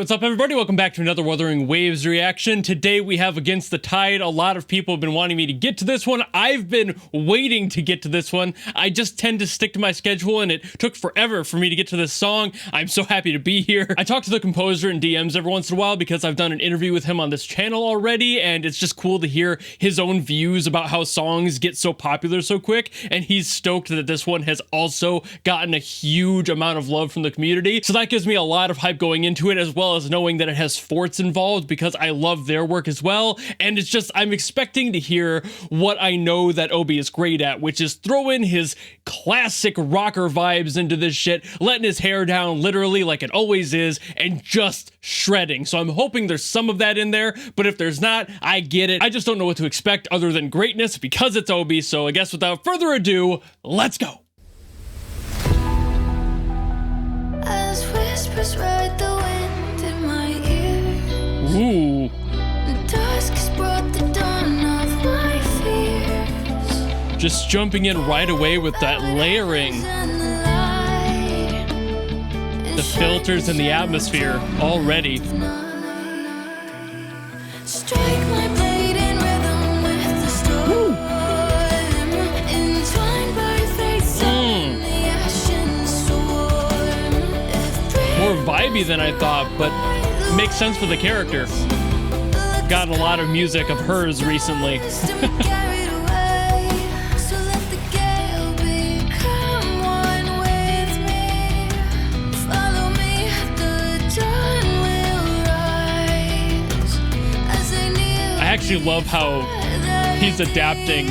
what's up, everybody? Welcome back to another Wuthering Waves reaction. Today we have Against the Tide. A lot of people have been wanting me to get to this one. I've been waiting to get to this one. I just tend to stick to my schedule, and it took forever for me to get to this song. I'm so happy to be here. I talk to the composer in DMs every once in a while because I've done an interview with him on this channel already, and it's just cool to hear his own views about how songs get so popular so quick, and he's stoked that this one has also gotten a huge amount of love from the community. So that gives me a lot of hype going into it, as well as knowing that it has Forts involved because I love their work as well. And it's just, I'm expecting to hear what I know that Obi is great at, which is throw in his classic rocker vibes into this shit, letting his hair down literally like it always is, and just shredding. So I'm hoping there's some of that in there, but if there's not, I get it. I just don't know what to expect other than greatness because it's Obi. So I guess without further ado, let's go. As whispers ride the wind in my ear. Ooh. The dusk has brought the dawn of my fears. Just jumping in right away with that layering. The filters and the atmosphere already. Strike my blade in rhythm with the storm. Entwined by fates on the ashen storm. More vibey than I thought, but makes sense for the character. Got a lot of music of hers recently. I actually love how he's adapting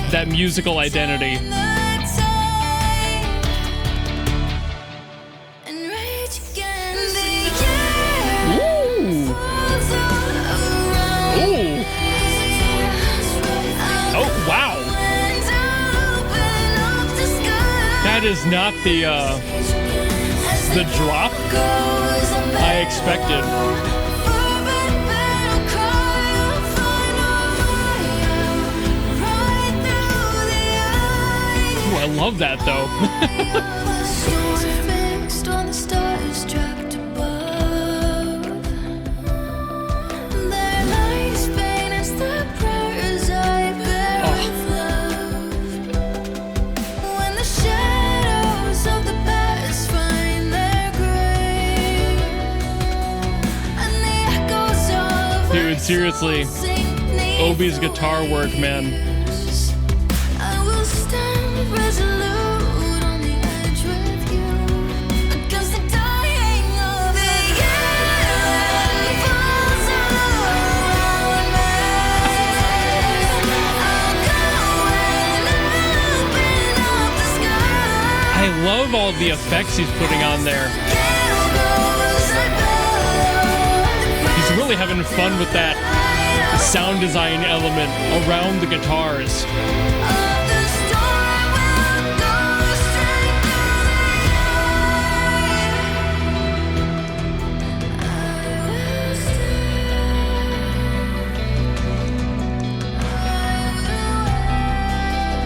that musical identity. Ooh. Ooh. Oh, wow. That is not the drop I expected. I love that though. Dude, seriously, Obi's guitar work, man. I love all the effects he's putting on there. He's really having fun with that sound design element around the guitars.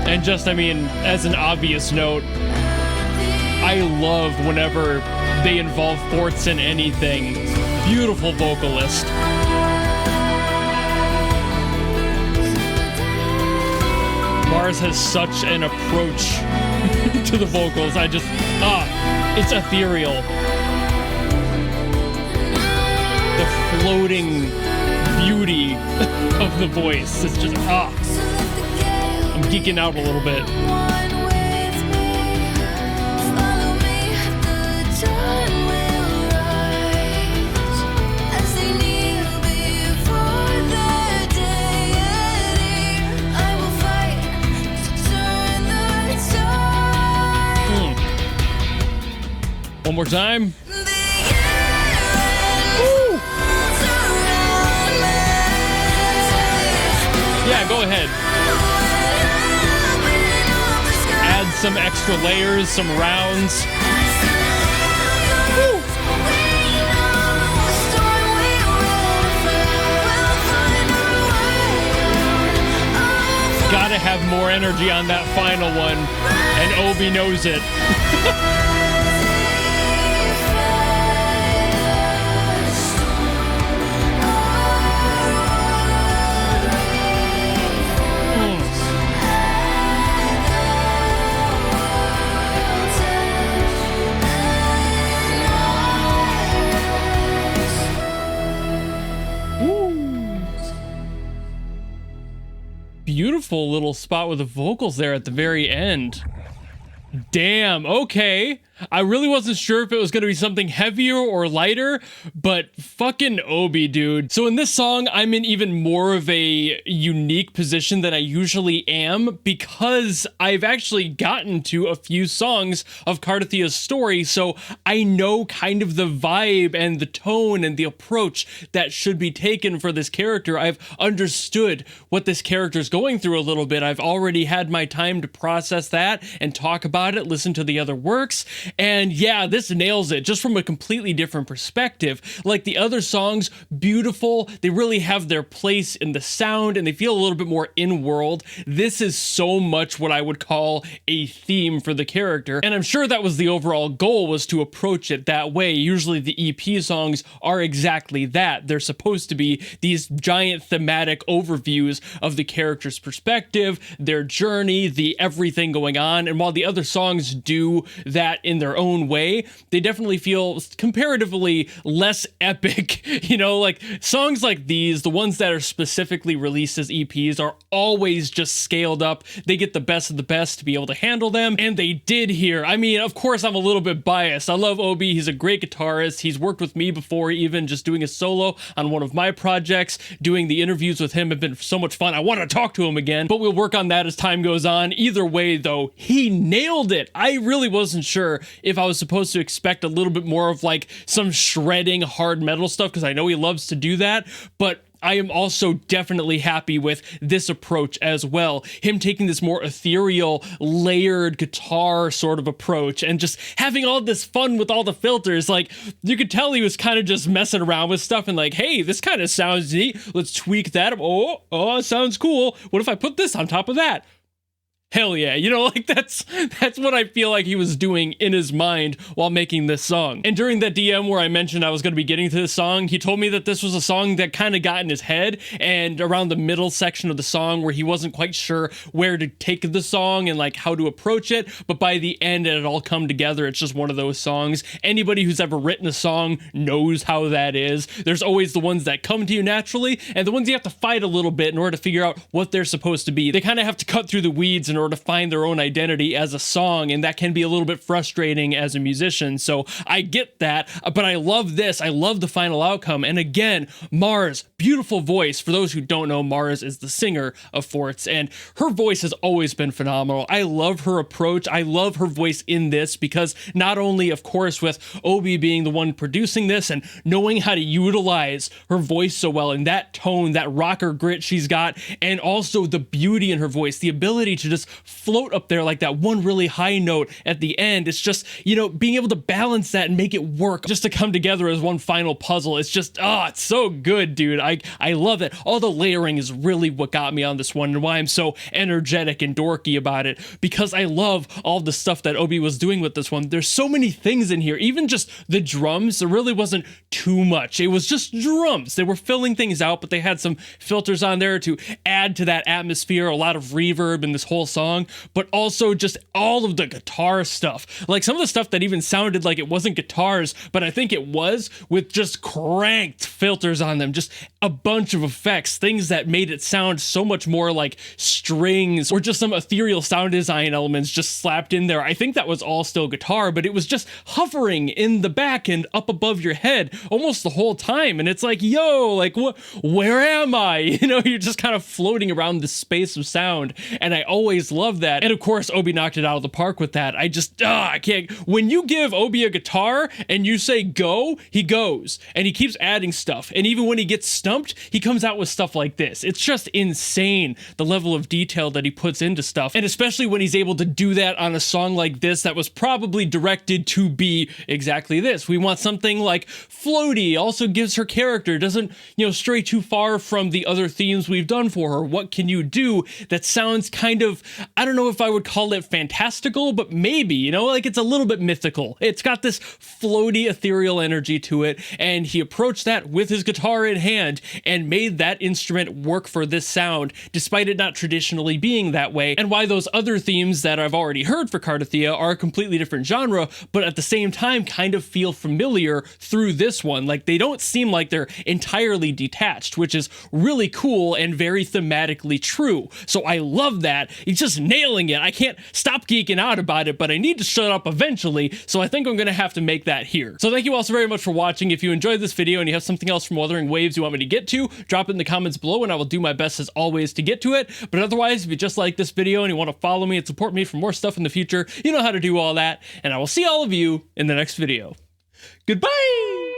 And just, I mean, as an obvious note, I love whenever they involve Forts in anything. Beautiful vocalist. Mars has such an approach to the vocals. It's ethereal. The floating beauty of the voice. It's just, I'm geeking out a little bit. One more time. Woo! Yeah, go ahead. Add some extra layers, some rounds. Woo! Gotta have more energy on that final one, and Obi knows it. beautiful little spot with the vocals there at the very end. Damn, okay. I really wasn't sure if it was going to be something heavier or lighter, but fucking Obi, dude. So in this song, I'm in even more of a unique position than I usually am because I've actually gotten to a few songs of Karthia's story, so I know kind of the vibe and the tone and the approach that should be taken for this character. I've understood what this character is going through a little bit. I've already had my time to process that and talk about it, listen to the other works. And yeah, this nails it just from a completely different perspective. Like the other songs, beautiful. They really have their place in the sound and they feel a little bit more in-world. This is so much what I would call a theme for the character. And I'm sure that was the overall goal, was to approach it that way. Usually the EP songs are exactly that. They're supposed to be these giant thematic overviews of the character's perspective, their journey, the everything going on. And while the other songs do that in their own way, they definitely feel comparatively less epic. You know, like songs like these, the ones that are specifically released as EPs, are always just scaled up. They get the best of the best to be able to handle them, and they did here. I mean, of course, I'm a little bit biased. I love Obi. He's a great guitarist. He's worked with me before, even just doing a solo on one of my projects. Doing the interviews with him have been so much fun. I want to talk to him again, but we'll work on that as time goes on. Either way, though, he nailed it. I really wasn't sure if I was supposed to expect a little bit more of like some shredding hard metal stuff, because I know he loves to do that, but I am also definitely happy with this approach as well. Him taking this more ethereal, layered guitar sort of approach and just having all this fun with all the filters. Like, you could tell he was kind of just messing around with stuff and like, hey, this kind of sounds neat. Let's tweak that. Oh, sounds cool. What if I put this on top of that? Hell yeah, you know, like that's what I feel like he was doing in his mind while making this song. And during that DM where I mentioned I was going to be getting to this song, he told me that this was a song that kind of got in his head, and around the middle section of the song where he wasn't quite sure where to take the song and like how to approach it, but by the end it had all come together. It's just one of those songs. Anybody who's ever written a song knows how that is. There's always the ones that come to you naturally, and the ones you have to fight a little bit in order to figure out what they're supposed to be. They kind of have to cut through the weeds in order to find their own identity as a song, and that can be a little bit frustrating as a musician. So I get that, but I love this. I love the final outcome. And again, Mars, beautiful voice. For those who don't know, Mars is the singer of Forts, and her voice has always been phenomenal. I love her approach. I love her voice in this, because not only, of course, with Obi being the one producing this and knowing how to utilize her voice so well, and that tone, that rocker grit she's got, and also the beauty in her voice, the ability to just float up there like that one really high note at the end. It's just, you know, being able to balance that and make it work just to come together as one final puzzle. It's just, it's so good, dude. I love it. All the layering is really what got me on this one, and why I'm so energetic and dorky about it, because I love all the stuff that Obi was doing with this one. There's so many things in here. Even just the drums, there really wasn't too much. It was just drums. They were filling things out, but they had some filters on there to add to that atmosphere, a lot of reverb in this whole song, but also just all of the guitar stuff. Like some of the stuff that even sounded like it wasn't guitars, but I think it was, with just cranked filters on them, just a bunch of effects, things that made it sound so much more like strings or just some ethereal sound design elements just slapped in there. I think that was all still guitar, but it was just hovering in the back and up above your head almost the whole time. And it's like, yo, like where am I? You know, you're just kind of floating around this space of sound. And I always love that. And of course, Obi knocked it out of the park with that. I can't. When you give Obi a guitar and you say go, he goes. And he keeps adding stuff. And even when he gets stumped, he comes out with stuff like this. It's just insane, the level of detail that he puts into stuff. And especially when he's able to do that on a song like this that was probably directed to be exactly this. We want something like floaty, also gives her character, doesn't, you know, stray too far from the other themes we've done for her. What can you do that sounds kind of I don't know if I would call it fantastical, but maybe, you know, like it's a little bit mythical. It's got this floaty, ethereal energy to it, and he approached that with his guitar in hand and made that instrument work for this sound, despite it not traditionally being that way, and why those other themes that I've already heard for Cardathia are a completely different genre, but at the same time kind of feel familiar through this one. Like, they don't seem like they're entirely detached, which is really cool and very thematically true. So I love that. He's just nailing it. I can't stop geeking out about it, but I need to shut up eventually, so I think I'm gonna have to make that here. So thank you all so very much for watching. If you enjoyed this video and you have something else from Wuthering Waves you want me to get to, drop it in the comments below and I will do my best as always to get to it. But otherwise, if you just like this video and you want to follow me and support me for more stuff in the future, you know how to do all that, and I will see all of you in the next video. Goodbye!